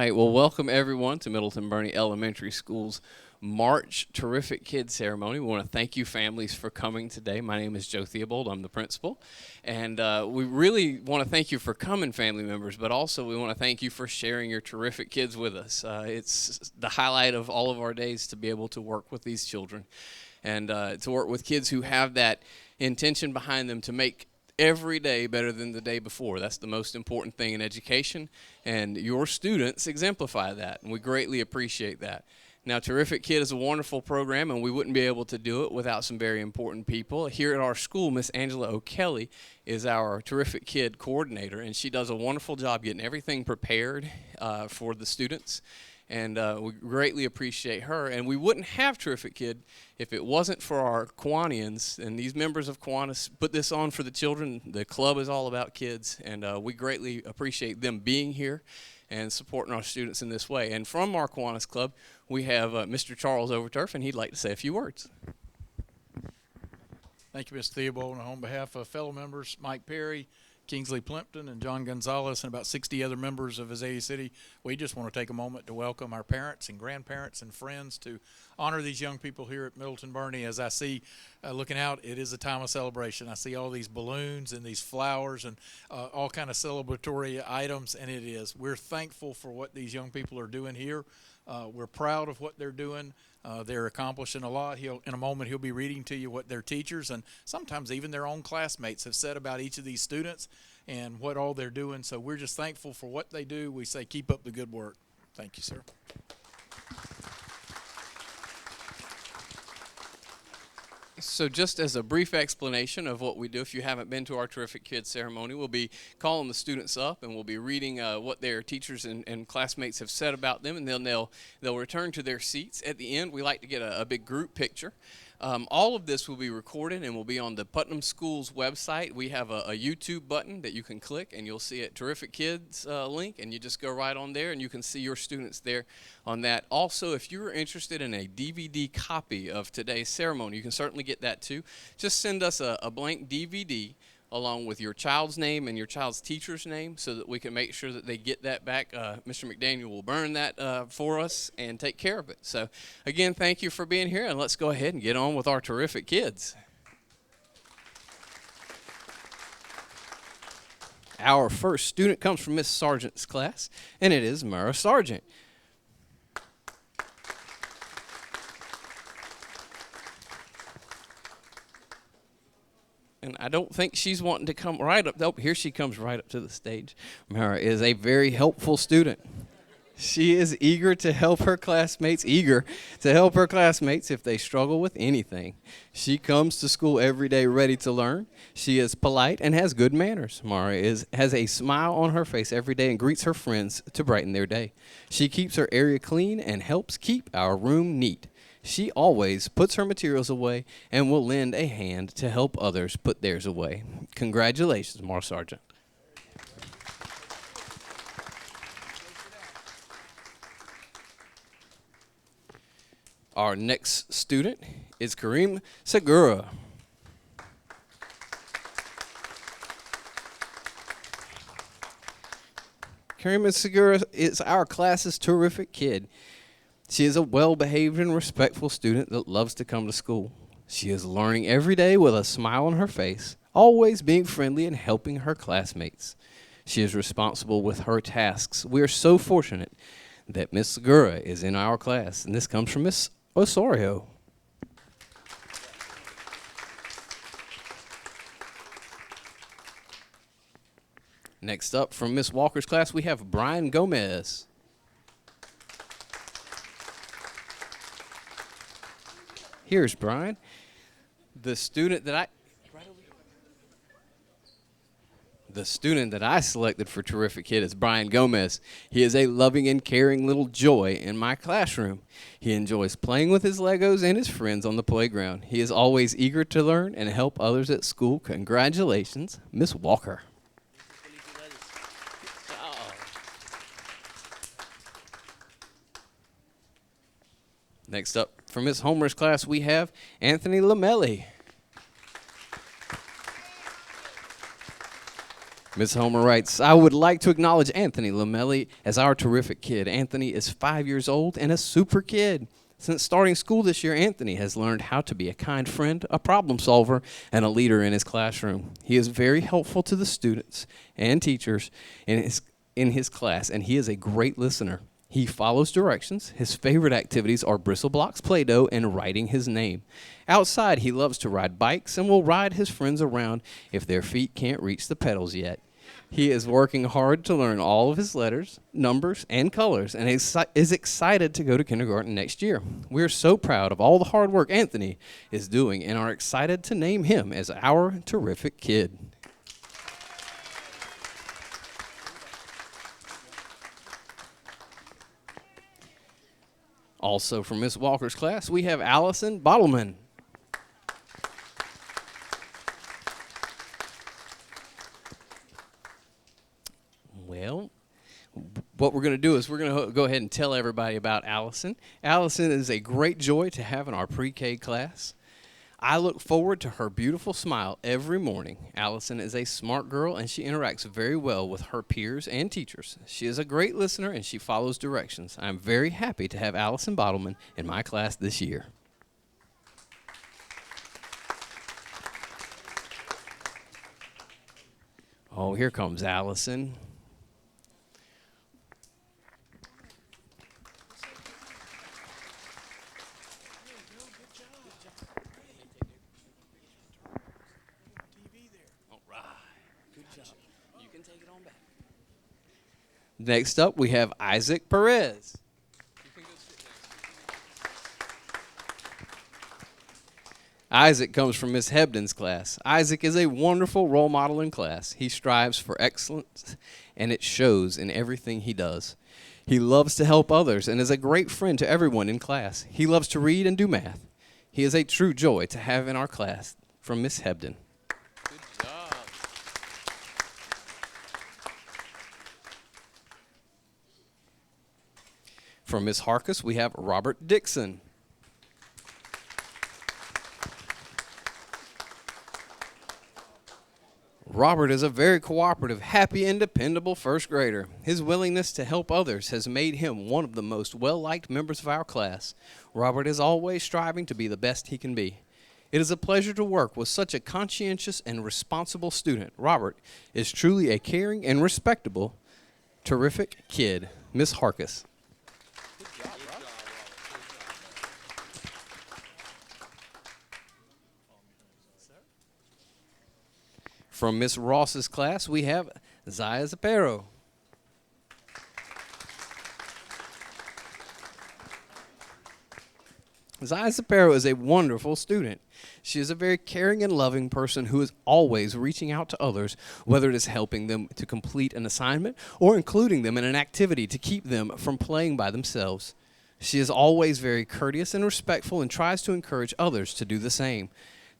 right, well, welcome everyone to Middleton-Burney Elementary School's March Terrific Kids Ceremony. We want to thank you families for coming today. My name is Joe Theobald. I'm the principal. And we really want to thank you for coming, family members, but also we want to thank you for sharing your terrific kids with us. It's the highlight of all of our days to be able to work with these children and to work with kids who have that intention behind them to make every day better than the day before. That's the most important thing in education, and your students exemplify that, and we greatly appreciate that. Now, Terrific Kid is a wonderful program, and we wouldn't be able to do it without some very important people. Here at our school, Miss Angela O'Kelly is our Terrific Kid coordinator, and she does a wonderful job getting everything prepared for the students. And we greatly appreciate her. And we wouldn't have Terrific Kid if it wasn't for our Kiwanians. And these members of Kiwanis put this on for the children. The club is all about kids. And we greatly appreciate them being here and supporting our students in this way. And from our Kiwanis Club, we have Mr. Charles Overturf, and he'd like to say a few words. Thank you, Mr. Theobald. And on behalf of fellow members, Mike Perry, Kingsley Plimpton, and John Gonzalez, and about 60 other members of Azalea City, we just want to take a moment to welcome our parents and grandparents and friends to honor these young people here at Middleton-Burney. As I see, looking out, it is a time of celebration. I see all these balloons and these flowers and all kind of celebratory items, and it is. We're thankful for what these young people are doing here. We're proud of what they're doing. They're accomplishing a lot. In a moment, he'll be reading to you what their teachers and sometimes even their own classmates have said about each of these students and what all they're doing. So we're just thankful for what they do. We say keep up the good work. Thank you, sir. So just as a brief explanation of what we do, if you haven't been to our Terrific Kids ceremony, we'll be calling the students up and we'll be reading what their teachers and classmates have said about them, and then they'll return to their seats. At the end, we like to get a big group picture. All of this will be recorded and will be on the Putnam Schools website. We have a YouTube button that you can click, and you'll see a Terrific Kids link, and you just go right on there, and you can see your students there on that. Also, if you're interested in a DVD copy of today's ceremony, you can certainly get that too. Just send us a blank DVD along with your child's name and your child's teacher's name so that we can make sure that they get that back. Mr. McDaniel will burn that for us and take care of it. So, again, thank you for being here, and let's go ahead and get on with our Terrific Kids. Our first student comes from Miss Sargent's class, and it is Mara Sargent. And I don't think she's wanting to come right up. Oh, here she comes right up to the stage. Mara is a very helpful student. She is eager to help her classmates if they struggle with anything. She comes to school every day ready to learn. She is polite and has good manners. Mara has a smile on her face every day and greets her friends to brighten their day. She keeps her area clean and helps keep our room neat. She always puts her materials away and will lend a hand to help others put theirs away. Congratulations, Mara Sargent. Our next student is Kareem Segura. Kareem Segura is our class's Terrific Kid. She is a well-behaved and respectful student that loves to come to school. She is learning every day with a smile on her face, always being friendly and helping her classmates. She is responsible with her tasks. We are so fortunate that Miss Segura is in our class, and this comes from Miss Osorio. Next up, from Miss Walker's class, we have Brian Gomez. Here's Brian, the student that I selected for Terrific Kid is Brian Gomez. He is a loving and caring little joy in my classroom. He enjoys playing with his Legos and his friends on the playground. He is always eager to learn and help others at school. Congratulations, Miss Walker. Next up, from Miss Homer's class, we have Anthony Lamelli. Miss Homer writes, I would like to acknowledge Anthony Lamelli as our terrific kid. Anthony is 5 years old and a super kid. Since starting school this year, Anthony has learned how to be a kind friend, a problem solver, and a leader in his classroom. He is very helpful to the students and teachers in his class, and he is a great listener. He follows directions. His favorite activities are bristle blocks, Play-Doh, and writing his name. Outside, he loves to ride bikes and will ride his friends around if their feet can't reach the pedals yet. He is working hard to learn all of his letters, numbers, and colors, and is excited to go to kindergarten next year. We are so proud of all the hard work Anthony is doing and are excited to name him as our terrific kid. Also from Miss Walker's class, we have Allison Bottleman. Well, what we're going to do is we're going to go ahead and tell everybody about Allison. Allison is a great joy to have in our pre-K class. I look forward to her beautiful smile every morning. Allison is a smart girl, and she interacts very well with her peers and teachers. She is a great listener, and she follows directions. I'm very happy to have Allison Bottleman in my class this year. Oh, here comes Allison. Next up, we have Isaac Perez. Isaac comes from Miss Hebden's class. Isaac is a wonderful role model in class. He strives for excellence, and it shows in everything he does. He loves to help others and is a great friend to everyone in class. He loves to read and do math. He is a true joy to have in our class from Miss Hebden. Good job. From Miss Harkus, we have Robert Dixon. Robert is a very cooperative, happy, and dependable first grader. His willingness to help others has made him one of the most well-liked members of our class. Robert is always striving to be the best he can be. It is a pleasure to work with such a conscientious and responsible student. Robert is truly a caring and respectable, terrific kid. Miss Harkus. Good job, Robert. From Miss Ross's class, we have Zaya Zapero. Zaya Zapero is a wonderful student. She is a very caring and loving person who is always reaching out to others, whether it is helping them to complete an assignment or including them in an activity to keep them from playing by themselves. She is always very courteous and respectful and tries to encourage others to do the same.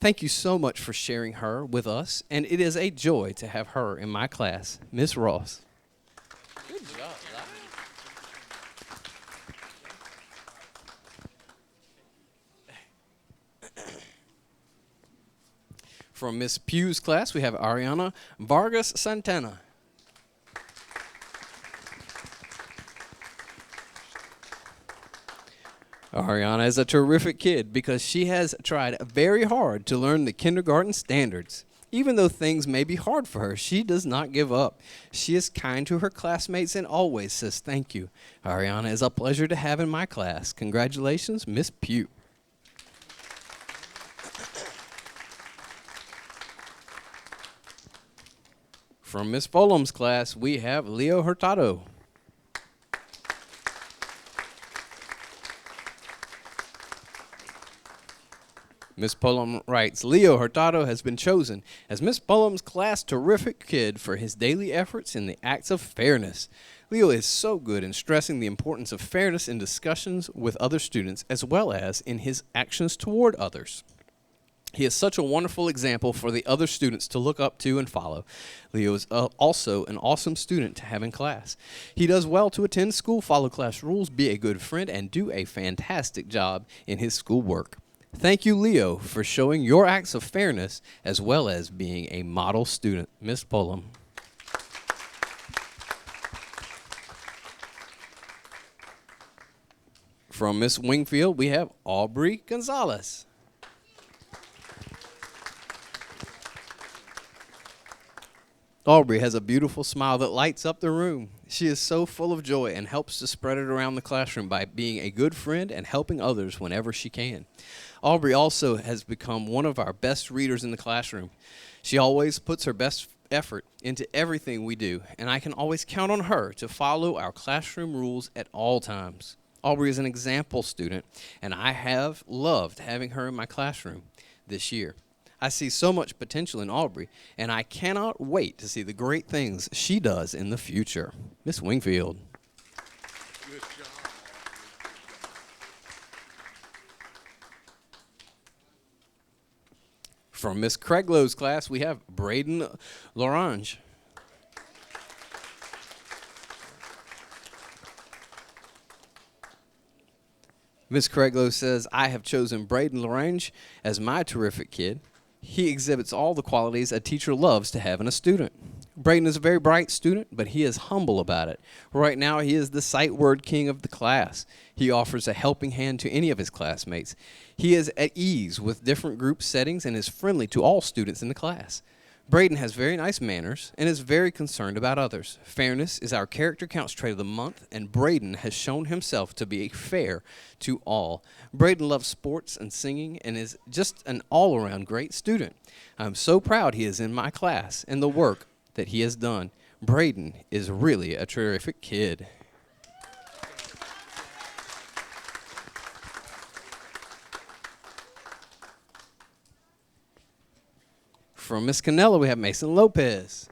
Thank you so much for sharing her with us, and it is a joy to have her in my class. Miss Ross. Good job, From Miss Pugh's class, we have Ariana Vargas Santana. Ariana is a terrific kid because she has tried very hard to learn the kindergarten standards. Even though things may be hard for her, she does not give up. She is kind to her classmates and always says thank you. Ariana is a pleasure to have in my class. Congratulations, Miss Pugh. From Miss Fulham's class, we have Leo Hurtado. Miss Pullum writes, Leo Hurtado has been chosen as Miss Pullum's class terrific kid for his daily efforts in the acts of fairness. Leo is so good in stressing the importance of fairness in discussions with other students as well as in his actions toward others. He is such a wonderful example for the other students to look up to and follow. Leo is also an awesome student to have in class. He does well to attend school, follow class rules, be a good friend, and do a fantastic job in his schoolwork. Thank you, Leo, for showing your acts of fairness as well as being a model student. Miss Pullum. From Miss Wingfield, we have Aubrey Gonzalez. Aubrey has a beautiful smile that lights up the room. She is so full of joy and helps to spread it around the classroom by being a good friend and helping others whenever she can. Aubrey also has become one of our best readers in the classroom. She always puts her best effort into everything we do, and I can always count on her to follow our classroom rules at all times. Aubrey is an example student, and I have loved having her in my classroom this year. I see so much potential in Aubrey, and I cannot wait to see the great things she does in the future. Miss Wingfield. Good job. From Miss Craiglow's class, we have Braden Lorange. Miss Craiglow says, I have chosen Braden Lorange as my terrific kid. He exhibits all the qualities a teacher loves to have in a student. Braden is a very bright student, but he is humble about it. Right now, he is the sight word king of the class. He offers a helping hand to any of his classmates. He is at ease with different group settings and is friendly to all students in the class. Braden has very nice manners and is very concerned about others. Fairness is our character counts trait of the month, and Braden has shown himself to be fair to all. Braden loves sports and singing and is just an all-around great student. I'm so proud he is in my class and the work that he has done. Braden is really a terrific kid. From Miss Canella, we have Mason Lopez.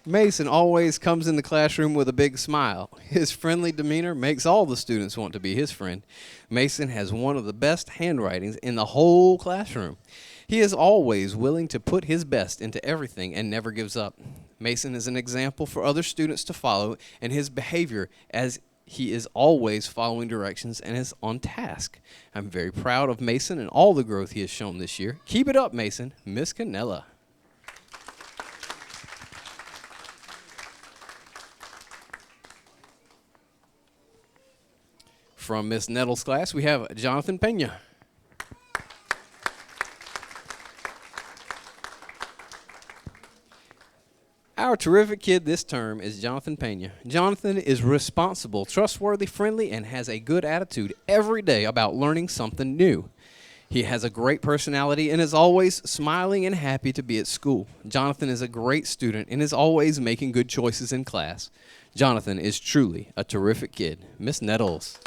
Mason always comes in the classroom with a big smile. His friendly demeanor makes all the students want to be his friend. Mason has one of the best handwritings in the whole classroom. He is always willing to put his best into everything and never gives up. Mason is an example for other students to follow in his behavior, as he is always following directions and is on task. I'm very proud of Mason and all the growth he has shown this year. Keep it up, Mason. Miss Canella. From Miss Nettles' class, we have Jonathan Pena. Our terrific kid this term is Jonathan Pena. Jonathan is responsible, trustworthy, friendly, and has a good attitude every day about learning something new. He has a great personality and is always smiling and happy to be at school. Jonathan is a great student and is always making good choices in class. Jonathan is truly a terrific kid. Miss Nettles.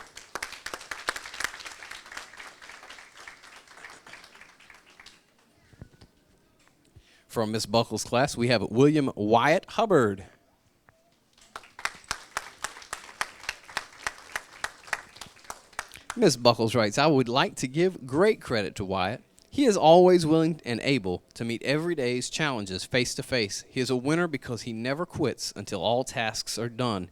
From Miss Buckles' class, we have William Wyatt Hubbard. Miss Buckles writes, I would like to give great credit to Wyatt. He is always willing and able to meet every day's challenges face to face. He is a winner because he never quits until all tasks are done.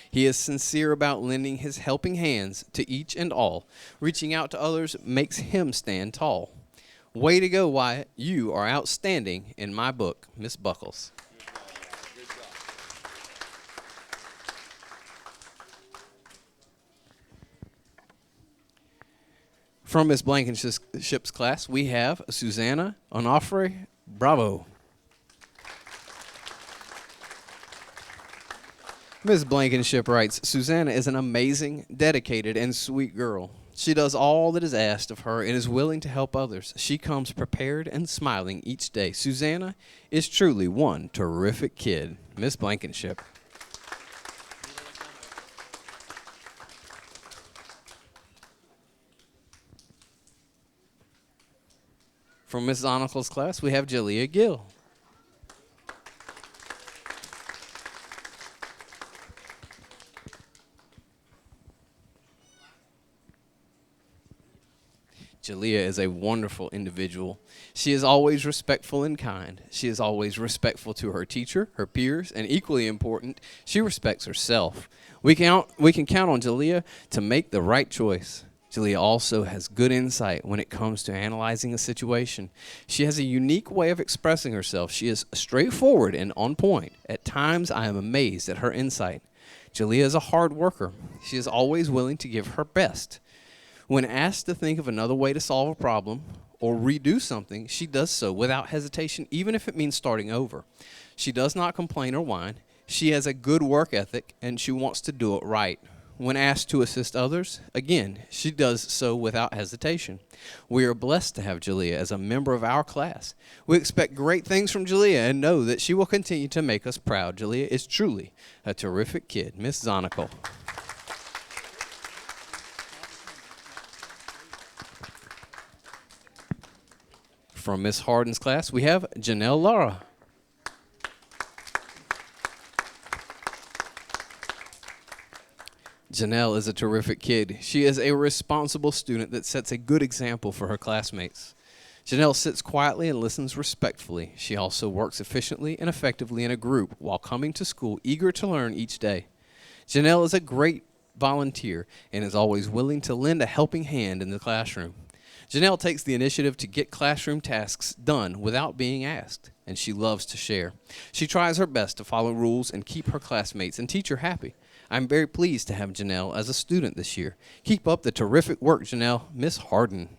He is sincere about lending his helping hands to each and all. Reaching out to others makes him stand tall. Way to go, Wyatt. You are outstanding in my book, Miss Buckles. Good job. From Miss Blankenship's class, we have Susanna Onofre Bravo. Miss Blankenship writes, Susanna is an amazing, dedicated, and sweet girl. She does all that is asked of her and is willing to help others. She comes prepared and smiling each day. Susanna is truly one terrific kid. Miss Blankenship. From Miss Zonical's class, we have Jalea Gill. Jalea is a wonderful individual. She is always respectful and kind. She is always respectful to her teacher, her peers, and equally important, she respects herself. We can count on Jalea to make the right choice. Jalea also has good insight when it comes to analyzing a situation. She has a unique way of expressing herself. She is straightforward and on point. At times, I am amazed at her insight. Jalea is a hard worker. She is always willing to give her best. When asked to think of another way to solve a problem or redo something, she does so without hesitation, even if it means starting over. She does not complain or whine. She has a good work ethic, and she wants to do it right. When asked to assist others, again, she does so without hesitation. We are blessed to have Jalea as a member of our class. We expect great things from Jalea and know that she will continue to make us proud. Jalea is truly a terrific kid. Miss Zonical. From Miss Harden's class, we have Janelle Lara. Janelle is a terrific kid. She is a responsible student that sets a good example for her classmates. Janelle sits quietly and listens respectfully. She also works efficiently and effectively in a group while coming to school eager to learn each day. Janelle is a great volunteer and is always willing to lend a helping hand in the classroom. Janelle takes the initiative to get classroom tasks done without being asked, and she loves to share. She tries her best to follow rules and keep her classmates and teacher happy. I'm very pleased to have Janelle as a student this year. Keep up the terrific work, Janelle. Miss Harden.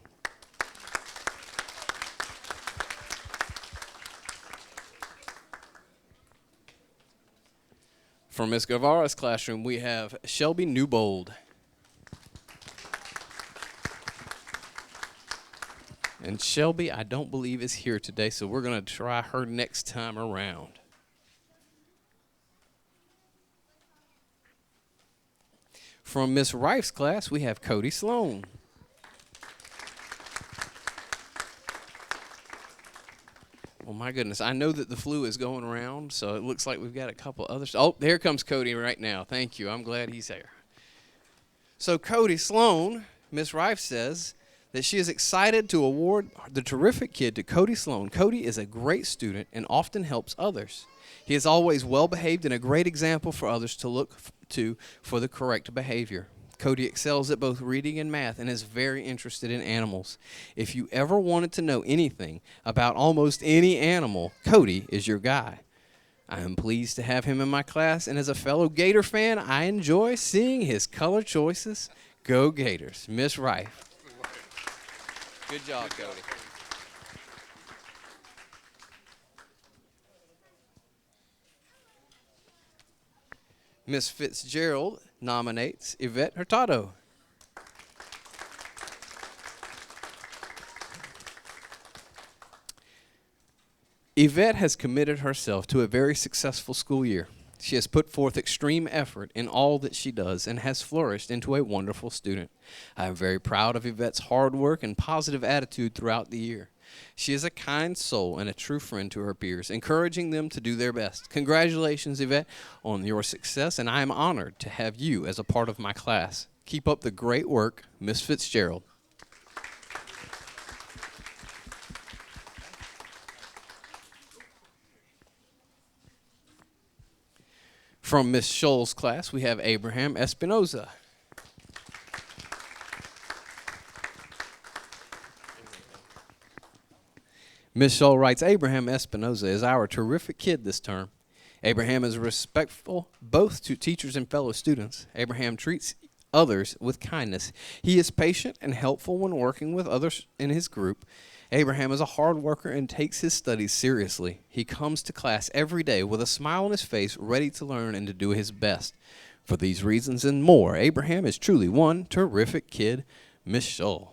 From Miss Guevara's classroom, we have Shelby Newbold. And Shelby, I don't believe, is here today, so we're going to try her next time around. From Miss Rife's class, we have Cody Sloan. Oh, my goodness. I know that the flu is going around, so it looks like we've got a couple others. Oh, there comes Cody right now. Thank you. I'm glad he's here. So Cody Sloan, Miss Rife says that she is excited to award the terrific kid to Cody Sloan. Cody is a great student and often helps others. He is always well-behaved and a great example for others to look to for the correct behavior. Cody excels at both reading and math and is very interested in animals. If you ever wanted to know anything about almost any animal, Cody is your guy. I am pleased to have him in my class, and as a fellow Gator fan, I enjoy seeing his color choices. Go Gators. Miss Rife. Good job, Cody. Miss Fitzgerald nominates Yvette Hurtado. Yvette has committed herself to a very successful school year. She has put forth extreme effort in all that she does and has flourished into a wonderful student. I am very proud of Yvette's hard work and positive attitude throughout the year. She is a kind soul and a true friend to her peers, encouraging them to do their best. Congratulations, Yvette, on your success, and I am honored to have you as a part of my class. Keep up the great work, Miss Fitzgerald. From Miss Scholl's class, we have Abraham Espinoza. Miss Scholl writes, Abraham Espinoza is our terrific kid this term. Abraham is respectful both to teachers and fellow students. Abraham treats others with kindness. He is patient and helpful when working with others in his group. Abraham is a hard worker and takes his studies seriously. He comes to class every day with a smile on his face, ready to learn and to do his best. For these reasons and more, Abraham is truly one terrific kid. Miss Scholl.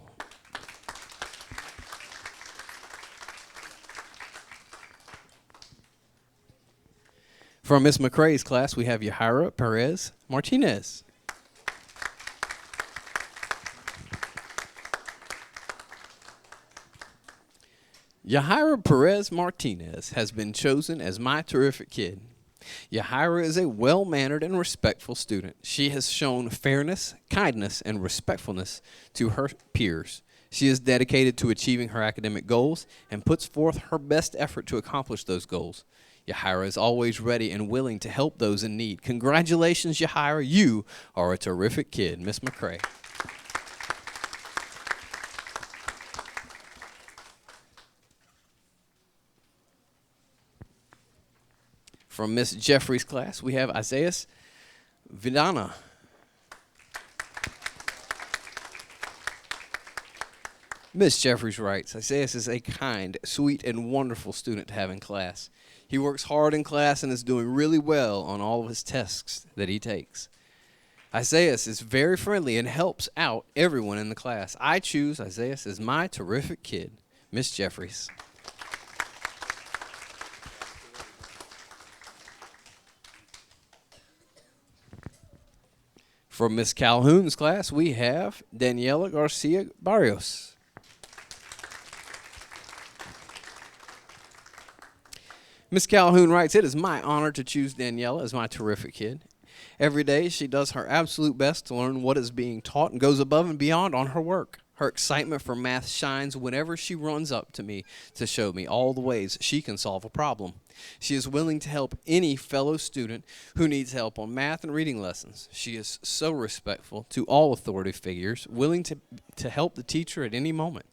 From Miss McCrae's class, we have Yahira Perez Martinez. Yahira Perez Martinez has been chosen as my terrific kid. Yahira is a well-mannered and respectful student. She has shown fairness, kindness, and respectfulness to her peers. She is dedicated to achieving her academic goals and puts forth her best effort to accomplish those goals. Yahira is always ready and willing to help those in need. Congratulations, Yahira. You are a terrific kid. Miss McCrae. From Miss Jeffries' class, we have Isaiah Vidana. Miss Jeffries writes, Isaiah is a kind, sweet, and wonderful student to have in class. He works hard in class and is doing really well on all of his tests that he takes. Isaiah is very friendly and helps out everyone in the class. I choose Isaiah as my terrific kid. Miss Jeffries. From Miss Calhoun's class, we have Daniela Garcia Barrios. Miss Calhoun writes, it is my honor to choose Daniela as my terrific kid. Every day, she does her absolute best to learn what is being taught and goes above and beyond on her work. Her excitement for math shines whenever she runs up to me to show me all the ways she can solve a problem. She is willing to help any fellow student who needs help on math and reading lessons. She is so respectful to all authority figures, willing to help the teacher at any moment.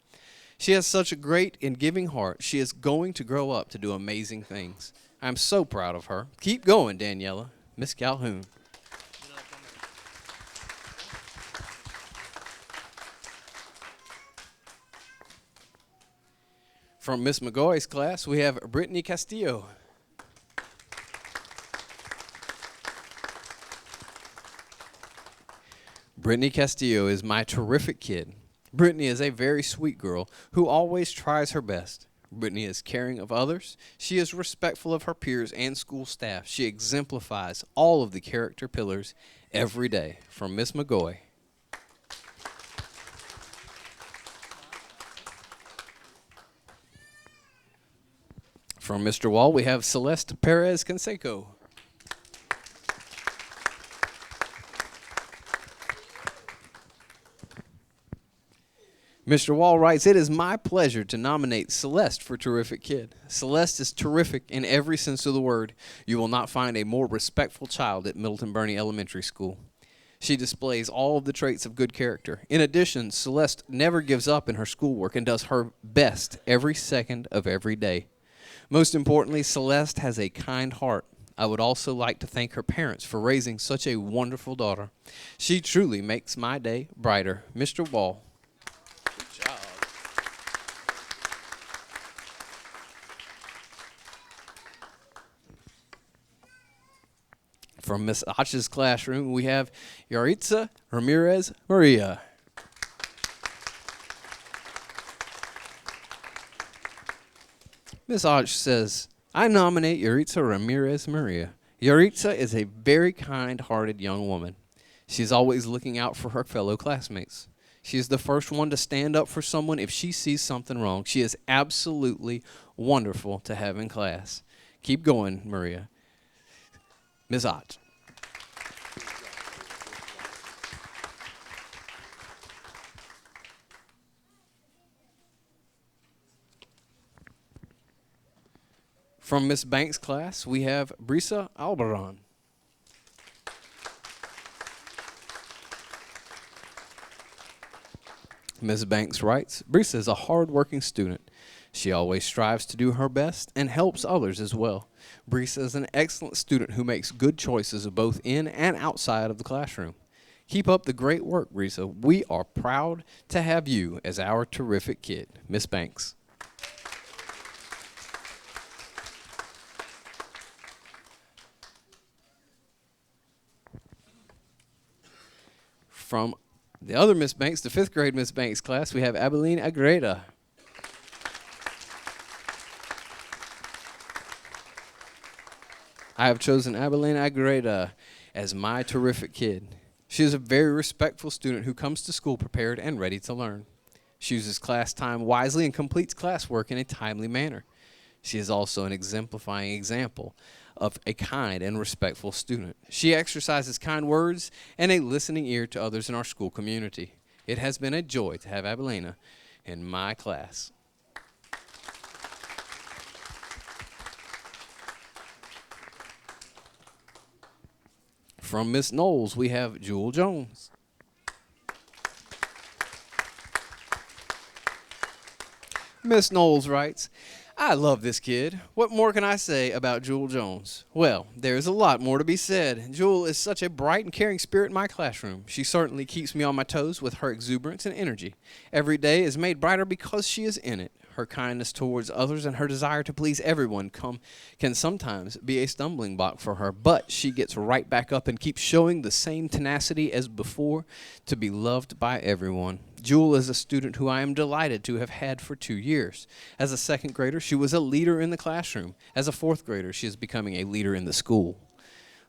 She has such a great and giving heart. She is going to grow up to do amazing things. I'm so proud of her. Keep going, Daniela. Miss Calhoun. From Miss McGoy's class, we have Brittany Castillo. Brittany Castillo is my terrific kid. Brittany is a very sweet girl who always tries her best. Brittany is caring of others. She is respectful of her peers and school staff. She exemplifies all of the character pillars every day. From Miss McGoy. From Mr. Wall, we have Celeste Perez Canseco. Mr. Wall writes, it is my pleasure to nominate Celeste for Terrific Kid. Celeste is terrific in every sense of the word. You will not find a more respectful child at Middleton-Burney Elementary School. She displays all of the traits of good character. In addition, Celeste never gives up in her schoolwork and does her best every second of every day. Most importantly, Celeste has a kind heart. I would also like to thank her parents for raising such a wonderful daughter. She truly makes my day brighter. Mr. Wall. Good job. From Miss Och's classroom, we have Yaritza Ramirez Maria. Miss Och says, I nominate Yaritza Ramirez Maria. Yaritza is a very kind-hearted young woman. She's always looking out for her fellow classmates. She is the first one to stand up for someone if she sees something wrong. She is absolutely wonderful to have in class. Keep going, Maria. Ms. Ott. From Miss Banks' class, we have Brisa Albaran. Ms. Banks writes, Brisa is a hard-working student. She always strives to do her best and helps others as well. Brisa is an excellent student who makes good choices both in and outside of the classroom. Keep up the great work, Brisa. We are proud to have you as our terrific kid. Miss Banks. From the other Miss Banks, the 5th grade Miss Banks class, we have Abilene Agreda. I have chosen Abilene Agreda as my terrific kid. She is a very respectful student who comes to school prepared and ready to learn. She uses class time wisely and completes classwork in a timely manner. She is also an exemplifying example of a kind and respectful student. She exercises kind words and a listening ear to others in our school community. It has been a joy to have Abilena in my class. From Miss Knowles, we have Jewel Jones. Miss Knowles writes, I love this kid. What more can I say about Jewel Jones? Well, there's a lot more to be said. Jewel is such a bright and caring spirit in my classroom. She certainly keeps me on my toes with her exuberance and energy. Every day is made brighter because she is in it. Her kindness towards others and her desire to please everyone can sometimes be a stumbling block for her, but she gets right back up and keeps showing the same tenacity as before to be loved by everyone. Jewel is a student who I am delighted to have had for 2 years. As a second grader, she was a leader in the classroom. As a fourth grader, she is becoming a leader in the school.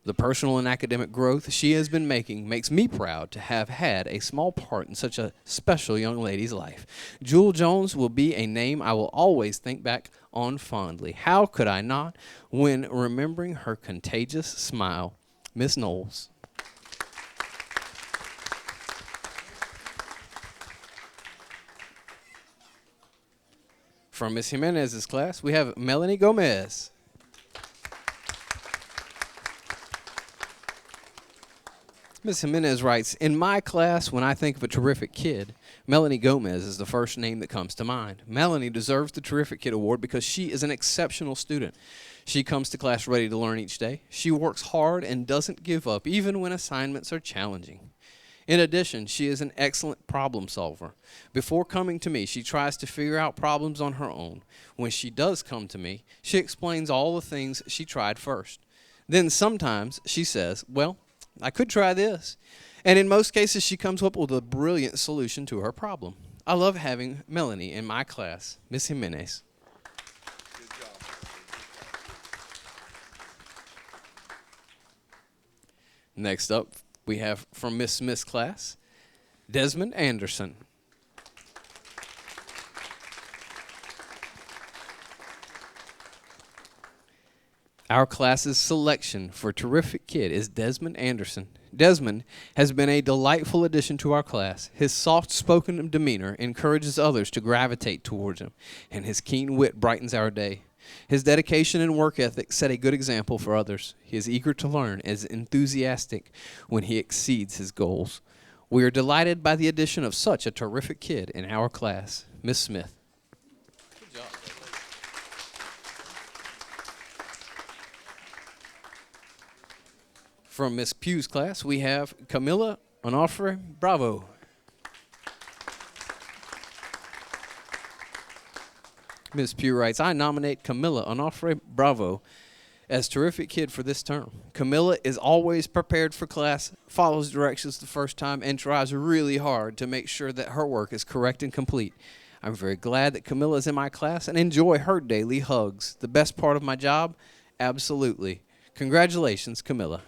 The personal and academic growth she has been making makes me proud to have had a small part in such a special young lady's life. Jewel Jones will be a name I will always think back on fondly. How could I not when remembering her contagious smile? Miss Knowles. From Miss Jimenez's class, we have Melanie Gomez. Ms. Jimenez writes, in my class, when I think of a terrific kid, Melanie Gomez is the first name that comes to mind. Melanie deserves the Terrific Kid Award because she is an exceptional student. She comes to class ready to learn each day. She works hard and doesn't give up, even when assignments are challenging. In addition, she is an excellent problem solver. Before coming to me, she tries to figure out problems on her own. When she does come to me, she explains all the things she tried first. Then sometimes she says, well, I could try this. And in most cases, she comes up with a brilliant solution to her problem. I love having Melanie in my class. Miss Jimenez. Good job. Next up, we have from Miss Smith's class, Desmond Anderson. Our class's selection for Terrific Kid is Desmond Anderson. Desmond has been a delightful addition to our class. His soft-spoken demeanor encourages others to gravitate towards him, and his keen wit brightens our day. His dedication and work ethic set a good example for others. He is eager to learn and is enthusiastic when he exceeds his goals. We are delighted by the addition of such a terrific kid in our class. Miss Smith. Good job. From Miss Pugh's class, we have Camilla Onofre Bravo. Ms. Pugh writes, I nominate Camilla Onofre Bravo as Terrific Kid for this term. Camilla is always prepared for class, follows directions the first time, and tries really hard to make sure that her work is correct and complete. I'm very glad that Camilla is in my class and enjoy her daily hugs. The best part of my job? Absolutely. Congratulations, Camilla.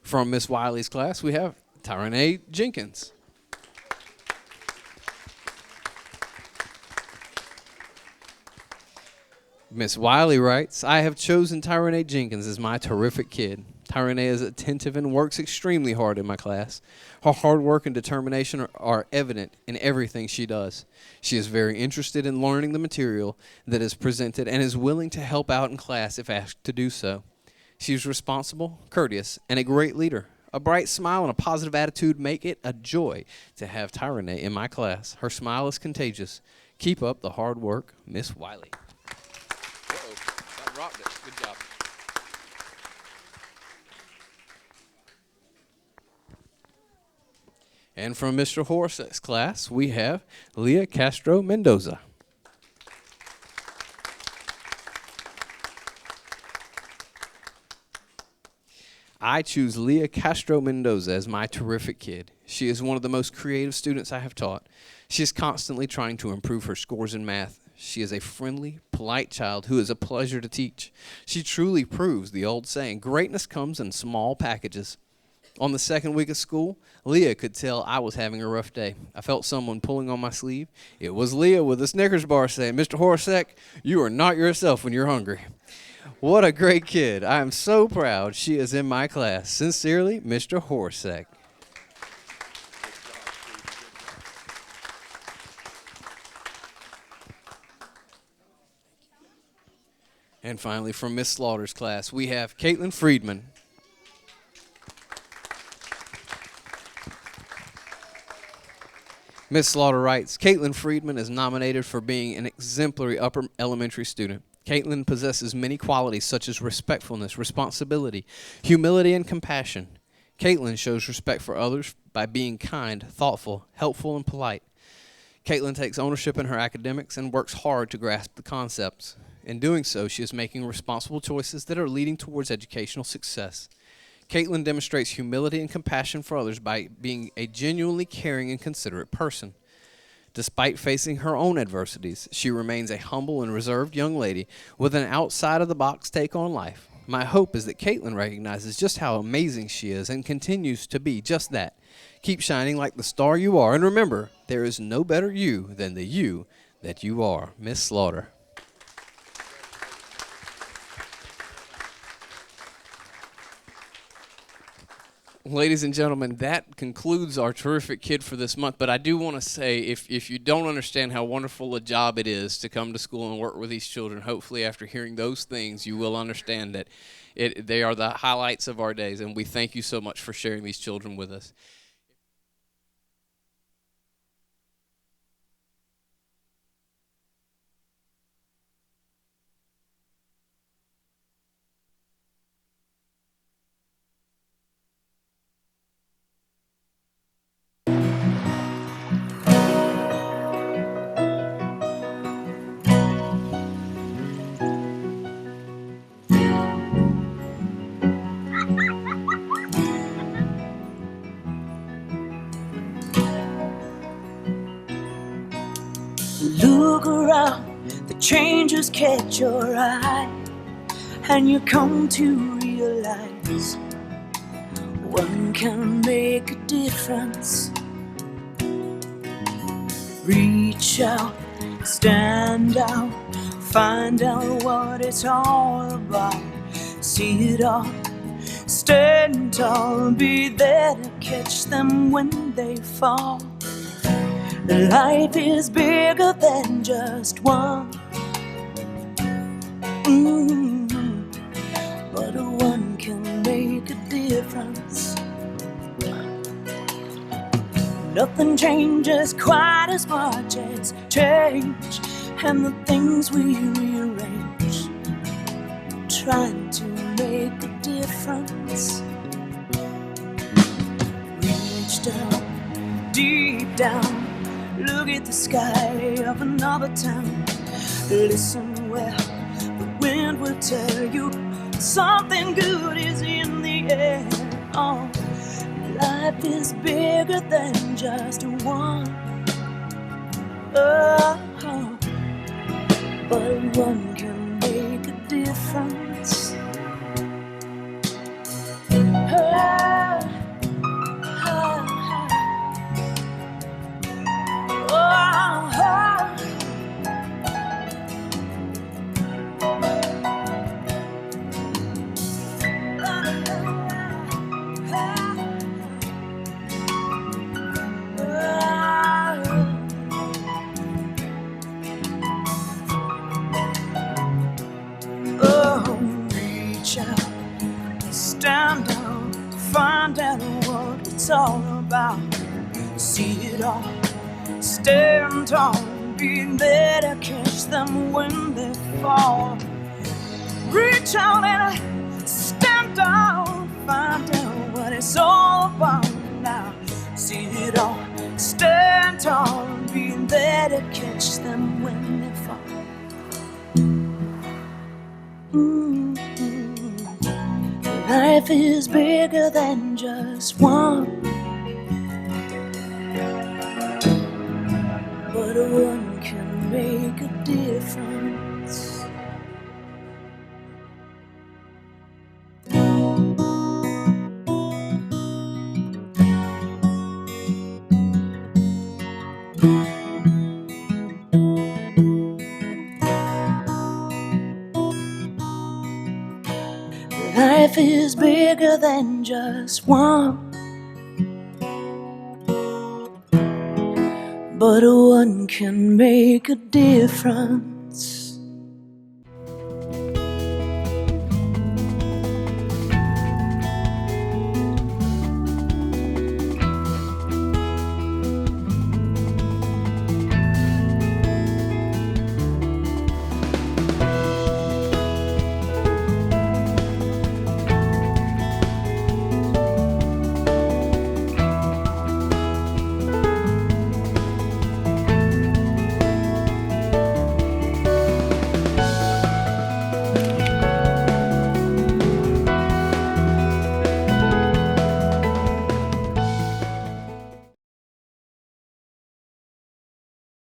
From Miss Wiley's class, we have Tyrone Jenkins. Miss Wiley writes, I have chosen Tyrone Jenkins as my terrific kid. Tyrone is attentive and works extremely hard in my class. Her hard work and determination are evident in everything she does. She is very interested in learning the material that is presented and is willing to help out in class if asked to do so. She is responsible, courteous, and a great leader. A bright smile and a positive attitude make it a joy to have Tyrone in my class. Her smile is contagious. Keep up the hard work, Miss Wiley. Uh-oh, that rocked it. Good job. And from Mr. Horse's class, we have Leah Castro Mendoza. I choose Leah Castro Mendoza as my terrific kid. She is one of the most creative students I have taught. She is constantly trying to improve her scores in math. She is a friendly, polite child who is a pleasure to teach. She truly proves the old saying, greatness comes in small packages. On the second week of school, Leah could tell I was having a rough day. I felt someone pulling on my sleeve. It was Leah with a Snickers bar saying, Mr. Horsek, you are not yourself when you're hungry. What a great kid. I am so proud she is in my class. Sincerely, Mr. Horsek. And finally, from Miss Slaughter's class, we have Caitlin Friedman. Miss Slaughter writes, Caitlin Friedman is nominated for being an exemplary upper elementary student. Caitlin possesses many qualities such as respectfulness, responsibility, humility, and compassion. Caitlin shows respect for others by being kind, thoughtful, helpful, and polite. Caitlin takes ownership in her academics and works hard to grasp the concepts. In doing so, she is making responsible choices that are leading towards educational success. Caitlin demonstrates humility and compassion for others by being a genuinely caring and considerate person. Despite facing her own adversities, she remains a humble and reserved young lady with an outside-of-the-box take on life. My hope is that Caitlin recognizes just how amazing she is and continues to be just that. Keep shining like the star you are, and remember, there is no better you than the you that you are. Miss Slaughter. Ladies and gentlemen, that concludes our terrific kid for this month. But I do want to say, if you don't understand how wonderful a job it is to come to school and work with these children, hopefully after hearing those things, you will understand that they are the highlights of our days. And we thank you so much for sharing these children with us. Look around, the changes catch your eye, and you come to realize one can make a difference. Reach out, stand out, find out what it's all about. See it all, stand tall, be there to catch them when they fall. Life is bigger than just one, but one can make a difference. Nothing changes quite as much as change, and the things we rearrange, trying to make a difference. Reach down, deep down, look at the sky of another town. Listen well, the wind will tell you something good is in the air. Oh, life is bigger than just one. Oh, but one can make a difference. Stand up, find out what it's all about. See it all, stand tall, be there to catch them when they fall. Reach out and stand down, find out what it's all about now. See it all, stand tall, be there to catch them when they fall. Life is bigger than just one, but one can make a difference. Life is bigger than just one, but one can make a difference.